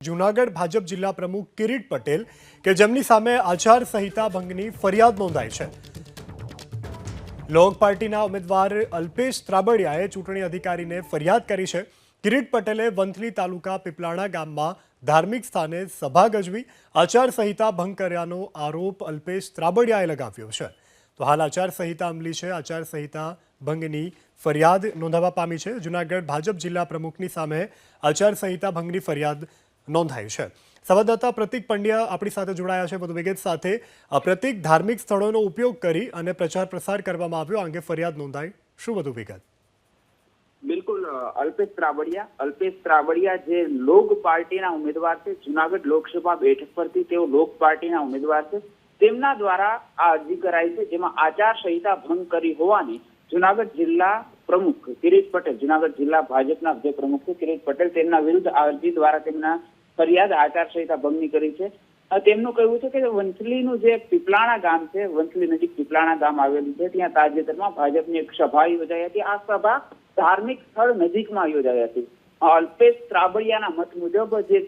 જૂનાગઢ ભાજપ જિલ્લા પ્રમુખ કિરીટ પટેલ કે જેમની સામે આચાર સંહિતા ભંગની ફરિયાદ નોંધાઈ છે। લોક પાર્ટીના ઉમેદવાર અલ્પેશ ત્રાબડિયાએ ચૂંટણી અધિકારીને ફરિયાદ કરી છે। કિરીટ પટેલે વંથલી તાલુકા પીપલાણા ગામમાં ધાર્મિક સ્થાને સભા ગજવી આચાર સંહિતા ભંગ કર્યાનો આરોપ અલ્પેશ ત્રાબડિયાએ લગાવ્યો છે। તો હાલ આચાર સંહિતા અમલી છે। આચાર સંહિતા ભંગની ફરિયાદ નોંધાવા પામી છે। જૂનાગઢ ભાજપ જિલ્લા પ્રમુખની સામે આચાર સંહિતા ભંગની ફરિયાદ નોંધાઈ છે। સંવાદદાતા પ્રતિક પંડ્યા આપણી સાથે જોડાયા છે વધુ વિગત સાથે। પ્રતિક, ધાર્મિક સ્થળોનો ઉપયોગ કરી અને પ્રચાર પ્રસાર કરવામાં આવ્યો, આ અંગે ફરિયાદ નોંધાઈ, શું વધુ વિગત? બિલકુલ, અલ્પેશ ત્રાબડિયા જે લોક પાર્ટીના ઉમેદવાર છે, જૂનાગઢ લોકસભા બેઠક પરથી તેઓ લોક પાર્ટીના ઉમેદવાર છે, તેમના દ્વારા આ અરજી કરાઈ છે, જેમાં આચાર સંહિતા ભંગ કરી હોવાની જૂનાગઢ જિલ્લા પ્રમુખ કિરીટ પટેલ, જૂનાગઢ જિલ્લા ભાજપના જે પ્રમુખ છે કિરીટ પટેલ, તેમના વિરુદ્ધ આ અરજી દ્વારા તેમના ફરિયાદ આચાર સંહિતા ભંગની કરી છે। તેમનું કહેવું છે કે વંથલીનું જે પીપલાણા ગામ છે, વંથલી નજીક પીપલાણા ગામ આવેલું છે, ત્યાં તાજેતરમાં ભાજપની એક સભા યોજાઈ હતી। આ સભા ધાર્મિક સ્થળ નજીકમાં યોજાઈ હતી। અલ્પેશ ત્રાબડિયાના મત મુજબ જે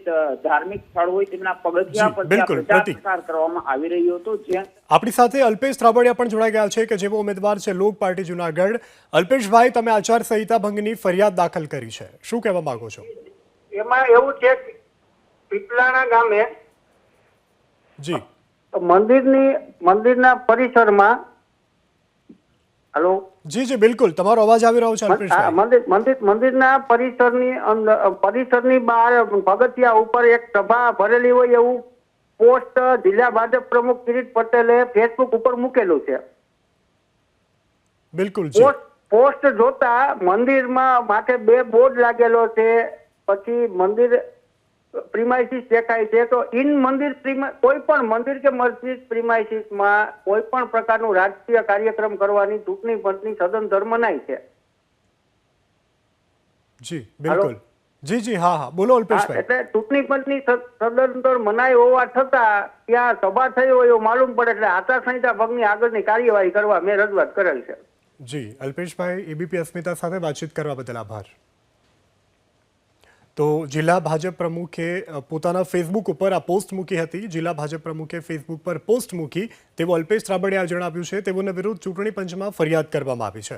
ધાર્મિક સ્થળ હોય તેમના પગથિયા પર પ્રચાર પ્રસાર કરવામાં આવી રહ્યો હતો। જ્યાં આપણી સાથે અલ્પેશ ત્રાબડિયા પણ જોડાઈ ગયા છે કે જેવો ઉમેદવાર છે લોક પાર્ટી જૂનાગઢ। અલ્પેશભાઈ, તમે આચાર સંહિતા ભંગની ફરિયાદ દાખલ કરી છે, શું કહેવા માંગો છો? એમાં એવું છે કે પીપલાણા ગામે જી મંદિરના પરિસરમાં હેલો જી જી બિલકુલ, તમારો અવાજ આવી રહ્યો છે અલ્પેશભાઈ। મંદિરના પરિસરની બહાર પગથિયા ઉપર એક સભા ભરેલી હોય એવું પોસ્ટ જિલ્લા ભાજપ પ્રમુખ કિરીટ પટેલે ફેસબુક ઉપર મૂકેલું છે। બિલકુલ, પોસ્ટ જોતા મંદિરમાં માથે બે બોર્ડ લાગેલો છે, પછી મંદિર પ્રિમાઇસીસ દેખાય છે। તો કોઈ પણ મંદિર કે મસ્જિદ પ્રિમાઇસીસમાં કોઈ પણ પ્રકારનું રાજકીય કાર્યક્રમ કરવાની ચૂંટણી પંચની સદંતર મનાઈ છે। જી બિલકુલ, જી જી હા હા બોલો અલ્પેશભાઈ। એટલે ચૂંટણી પંચની સદંતર મનાઈ હોવા છતાં ત્યાં સભા થઈ હોય એવું માલુમ પડે, એટલે આચાર સંહિતા ભંગની આગળની કાર્યવાહી કરવા મેં રજૂઆત કરેલ છે। જી અલ્પેશભાઈ, એબીપી અસ્મિતા સાથે વાતચીત કરવા બદલ આભાર। તો જિલ્લા ભાજપ પ્રમુખે પોતાના ફેસબુક ઉપર આ પોસ્ટ મૂકી હતી। જિલ્લા ભાજપ પ્રમુખે ફેસબુક પર પોસ્ટ મૂકી તેવું અલ્પેશ ત્રાબડિયાએ જણાવ્યું છે। તેઓને વિરુદ્ધ ચૂંટણી પંચમાં ફરિયાદ કરવામાં આવી છે।